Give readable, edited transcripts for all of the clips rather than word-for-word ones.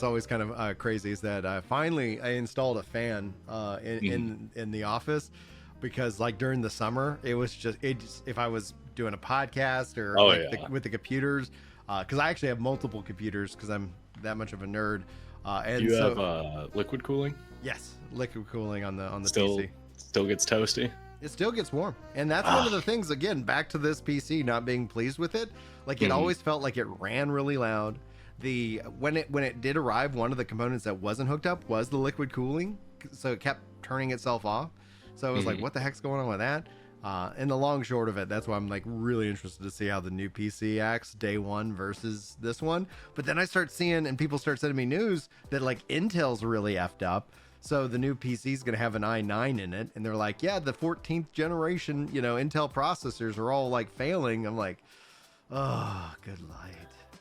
that's always kind of crazy is that finally I installed a fan in the office because like during the summer it was just if I was doing a podcast or with the computers because I actually have multiple computers because I'm that much of a nerd. And you have liquid cooling? Yes, liquid cooling on the still, PC. Still gets toasty. It still gets warm, and that's one of the things. Again, back to this PC not being pleased with it. Like it always felt like it ran really loud. When it did arrive, one of the components that wasn't hooked up was the liquid cooling, so it kept turning itself off. So I was like, what the heck's going on with that? And the long short of it, that's why I'm like really interested to see how the new PC acts day one versus this one. But then I start seeing, and people start sending me news that like Intel's really effed up. So the new PC is going to have an i9 in it. And they're like, yeah, the 14th generation, Intel processors are all like failing. I'm like, oh, good light.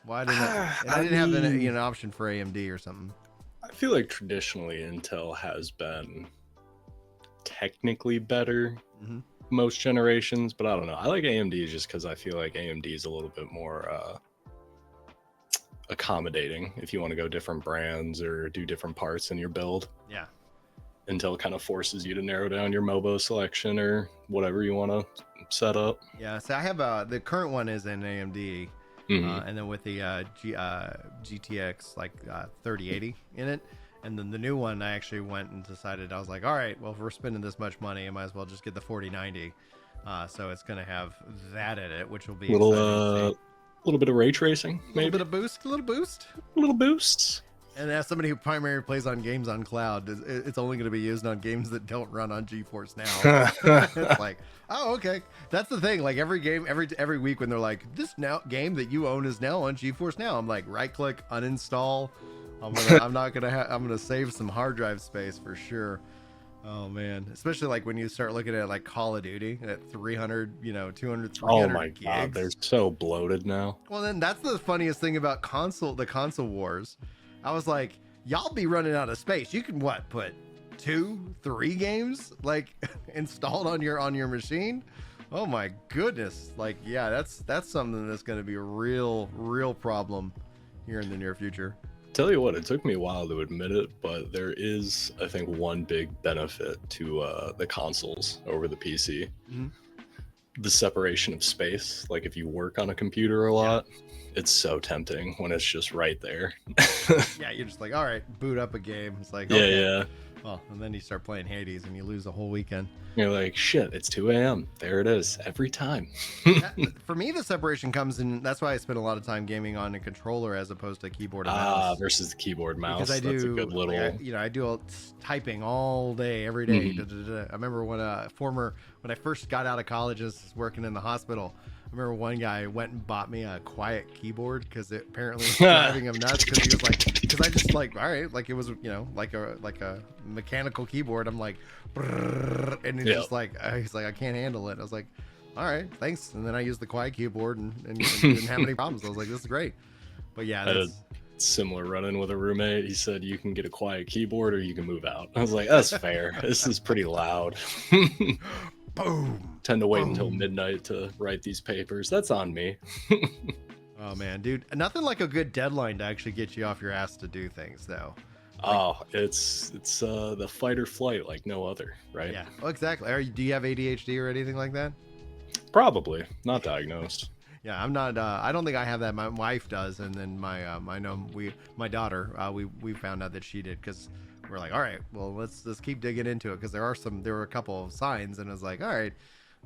Why didn't I didn't have an option for AMD or something. I feel like traditionally Intel has been technically better most generations, but I don't know. I like AMD just because I feel like AMD is a little bit more accommodating if you want to go different brands or do different parts in your build. Yeah. Intel kind of forces you to narrow down your MOBO selection or whatever you want to set up. Yeah, so I have the current one is an AMD, and then with the GTX like 3080 in it. And then the new one, I actually went and decided, I was like, all right, well, if we're spending this much money, I might as well just get the 4090. So it's going to have that in it, which will be a little bit of ray tracing, maybe. A little boosts. And as somebody who primarily plays on games on cloud, it's only going to be used on games that don't run on GeForce Now. It's like, oh, okay. That's the thing. Like every game, every week when they're like, this game that you own is now on GeForce Now, I'm like, right click, uninstall. I'm gonna save some hard drive space for sure. Oh man, especially like when you start looking at like Call of Duty at 300, 200, 300 oh my gigs. God, they're so bloated now. Well, then that's the funniest thing about the console wars. I was like, y'all be running out of space. You can put 2-3 games like installed on your machine. Oh my goodness. Like, yeah, that's something that's going to be a real problem here in the near future. Tell you what, it took me a while to admit it, but there is, I think, one big benefit to the consoles over the PC. The separation of space. Like if you work on a computer a lot, it's so tempting when it's just right there. Yeah, you're just like, all right, boot up a game. It's like, yeah. Well, and then you start playing Hades and you lose a whole weekend. You're like, shit, it's 2 a.m. There it is, every time. For me, the separation comes in. That's why I spend a lot of time gaming on a controller as opposed to keyboard and mouse. Versus the keyboard mouse. Because That's a good little. I do typing all day, every day. I remember when I first got out of college and was working in the hospital. I remember one guy went and bought me a quiet keyboard because it apparently was driving him nuts because he was like, because I just like, all right, like it was, like a mechanical keyboard. I'm like, and he's just like, he's like, I can't handle it. I was like, all right, thanks. And then I used the quiet keyboard and didn't have any problems. I was like, this is great. But yeah, that's similar run-in with a roommate. He said you can get a quiet keyboard or you can move out. I was like, that's fair. This is pretty loud. Boom. Tend to wait until midnight to write these papers. That's on me. Oh man, dude, nothing like a good deadline to actually get you off your ass to do things though. It's the fight or flight like no other, right? Yeah, well, exactly. Do you have ADHD or anything like that? Probably not diagnosed. Yeah, I'm not. I don't think I have that. My wife does, and then my daughter. We found out that she did because we're like, all right, well, let's keep digging into it because there were a couple of signs, and it was like, all right,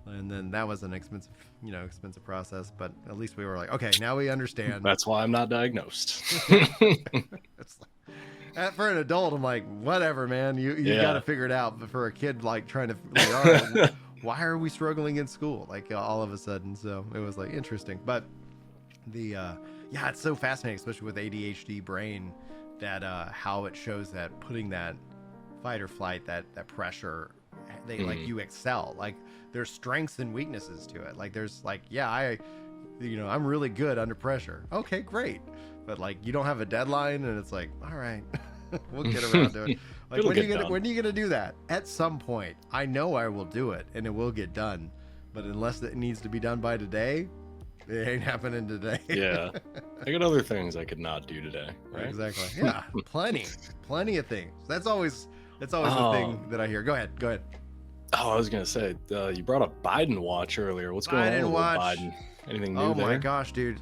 and then that was an expensive process, but at least we were like, okay, now we understand. That's why I'm not diagnosed. It's like, for an adult, I'm like, whatever, man, you got to figure it out. But for a kid, like trying to, like, all right, why are we struggling in school? Like all of a sudden, so it was like interesting, but it's so fascinating, especially with ADHD brain, that how it shows that putting that fight or flight, that pressure, they like you excel. Like there's strengths and weaknesses to it. Like there's like, I'm really good under pressure. Okay, great. But like you don't have a deadline and it's like, all right, we'll get around to it. Like when are you gonna do that? At some point. I know I will do it and it will get done. But unless it needs to be done by today, It ain't happening today. Yeah, I got other things I could not do today, right? Exactly. Yeah, plenty of things. That's always the thing that I hear. Go ahead. Oh, I was gonna say, you brought up Biden watch earlier. What's going on Biden with watch. Biden? Anything new Oh there? my gosh, dude.